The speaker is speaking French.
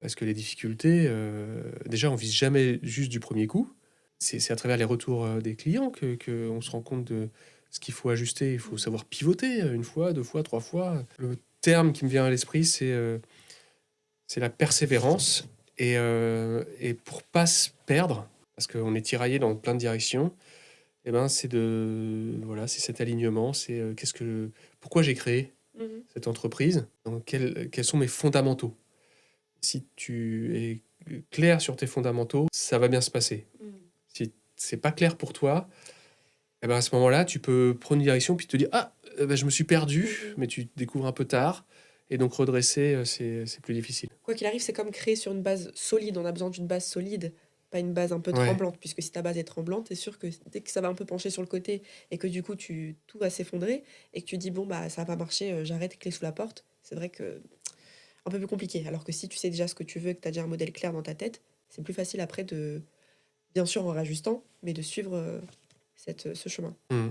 Parce que les difficultés, déjà, on vise jamais juste du premier coup. C'est à travers les retours, des clients que on se rend compte de ce qu'il faut ajuster. Il faut savoir pivoter, 1 fois, 2 fois, 3 fois. Le terme qui me vient à l'esprit, c'est la persévérance et pour pas se perdre, parce qu'on est tiraillé dans plein de directions, et ben, c'est cet alignement, pourquoi j'ai créé Mmh. cette entreprise? Donc quels sont mes fondamentaux? Si tu es clair sur tes fondamentaux, ça va bien se passer. Mmh. Si c'est pas clair pour toi, et ben, à ce moment-là, tu peux prendre une direction puis te dire: «Ah, bah, je me suis Mmh perdu», mh. mais tu te découvres un peu tard et donc redresser, c'est plus difficile. Quoi qu'il arrive, c'est comme créer sur une base solide. On a besoin d'une base solide, pas une base un peu Ouais, tremblante, puisque si ta base est tremblante, c'est sûr que dès que ça va un peu pencher sur le côté et que du coup tout va s'effondrer et que tu dis: «Bon, bah, ça va pas marcher, j'arrête, clé sous la porte», c'est vrai que un peu plus compliqué. Alors que si tu sais déjà ce que tu veux, que tu as déjà un modèle clair dans ta tête, c'est plus facile après de bien sûr en rajustant, mais de suivre, ce chemin. mmh.